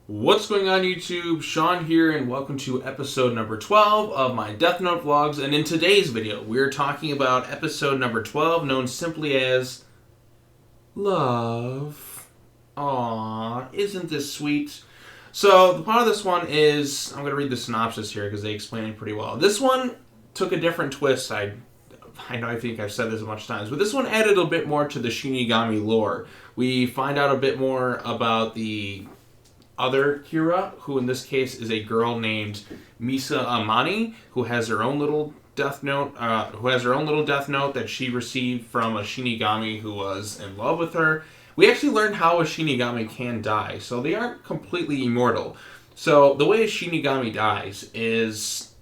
What's going on YouTube? Sean here and welcome to episode number 12 of my Death Note vlogs. And in today's video, we're talking about episode number 12 known simply as Love. Aww, isn't this sweet? So the plot of this one is, I'm going to read the synopsis here because they explain it pretty well. This one took a different twist. I know I think I've said this a bunch of times, but this one added a bit more to the Shinigami lore. We find out a bit more about the other Kira, who in this case is a girl named Misa Amani, who has her own little death note. That she received from a Shinigami who was in love with her. We actually learned how a Shinigami can die, so they aren't completely immortal. So the way a Shinigami dies is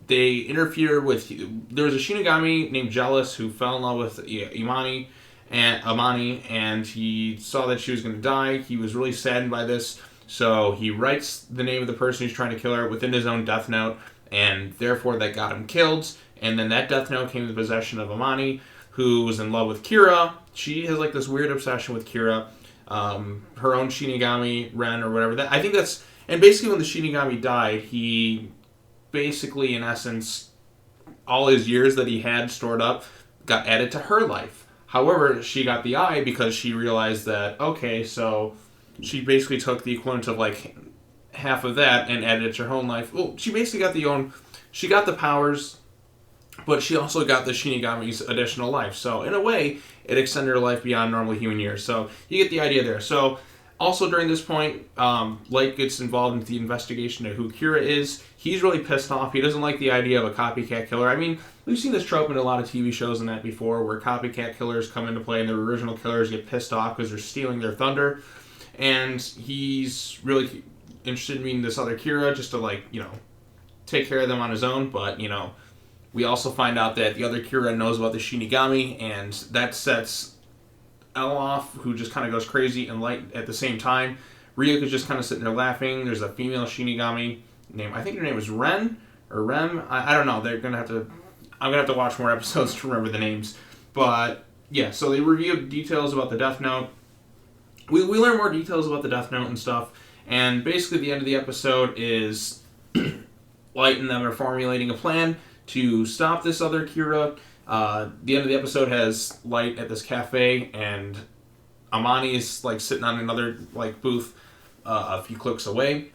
they interfere with. There was a Shinigami named Jealous who fell in love with Amani, and he saw that she was going to die. He was really saddened by this, so he writes the name of the person who's trying to kill her within his own death note, and therefore that got him killed. And then that death note came to the possession of Amani, who was in love with Kira. She has like this weird obsession with Kira, her own Shinigami, Ren, or whatever. I think that's... And basically when the Shinigami died, he basically, in essence, all his years that he had stored up got added to her life. However, she got the eye because she realized that, okay, so she basically took the equivalent of like half of that and added it to her own life. Well, she basically got the powers, but she also got the Shinigami's additional life. So in a way, it extended her life beyond normal human years. So you get the idea there. So also during this point, Light gets involved in the investigation of who Kira is. He's really pissed off. He doesn't like the idea of a copycat killer. I mean, we've seen this trope in a lot of TV shows and that before, where copycat killers come into play and the original killers get pissed off because they're stealing their thunder. And he's really interested in meeting this other Kira just to, take care of them on his own. But, we also find out that the other Kira knows about the Shinigami, and that sets Elle off, who just kind of goes crazy, and Light at the same time. Ryuka's just kind of sitting there laughing. There's a female Shinigami named, I think her name is Ren or Rem. I don't know. I'm gonna have to watch more episodes to remember the names. But yeah, so they review details about the Death Note. We learn more details about the Death Note and stuff. And basically, the end of the episode is Light and them are formulating a plan to stop this other Kira. The end of the episode has Light at this cafe, and Amani is sitting on another booth a few clicks away.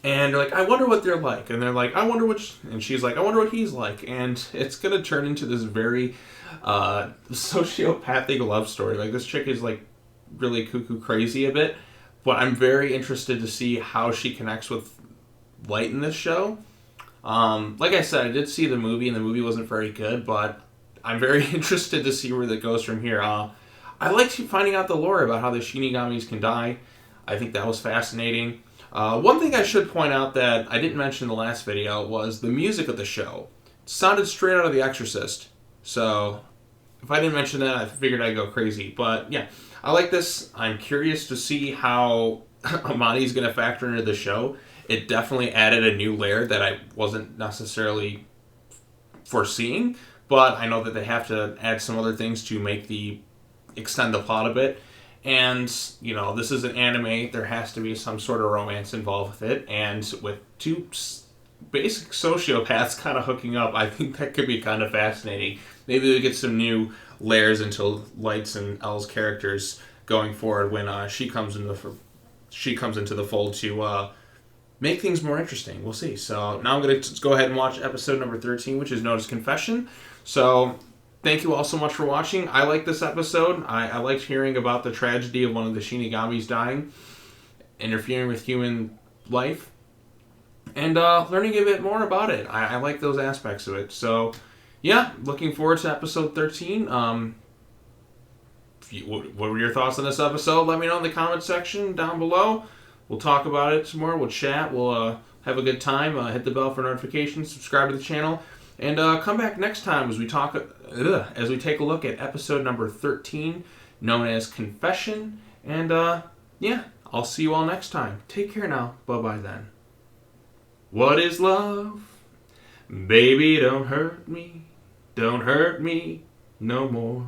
And they're like, I wonder what they're like. And they're like, I wonder which... And she's like, I wonder what he's like. And it's going to turn into this very sociopathic love story. This chick is really cuckoo crazy a bit. But I'm very interested to see how she connects with Light in this show. Like I said, I did see the movie, and the movie wasn't very good. But I'm very interested to see where that goes from here. I liked finding out the lore about how the Shinigamis can die. I think that was fascinating. One thing I should point out that I didn't mention in the last video was the music of the show. It sounded straight out of The Exorcist. So, if I didn't mention that, I figured I'd go crazy. But, yeah, I like this. I'm curious to see how Amani's going to factor into the show. It definitely added a new layer that I wasn't necessarily foreseeing. But I know that they have to add some other things to extend the plot a bit. And, this is an anime. There has to be some sort of romance involved with it. And with two basic sociopaths kind of hooking up, I think that could be kind of fascinating. Maybe we get some new layers into Light's and Elle's characters going forward when she comes into the fold to make things more interesting. We'll see. So now I'm going to go ahead and watch episode number 13, which is known as Confession. So... thank you all so much for watching. I like this episode. I liked hearing about the tragedy of one of the Shinigamis dying, interfering with human life, and learning a bit more about it. I like those aspects of it. So, yeah, looking forward to episode 13. What were your thoughts on this episode? Let me know in the comment section down below. We'll talk about it some more. We'll chat. We'll have a good time. Hit the bell for notifications. Subscribe to the channel. And come back next time as we take a look at episode number 13, known as Confession. And yeah, I'll see you all next time. Take care now. Bye-bye then. What is love? Baby, don't hurt me no more.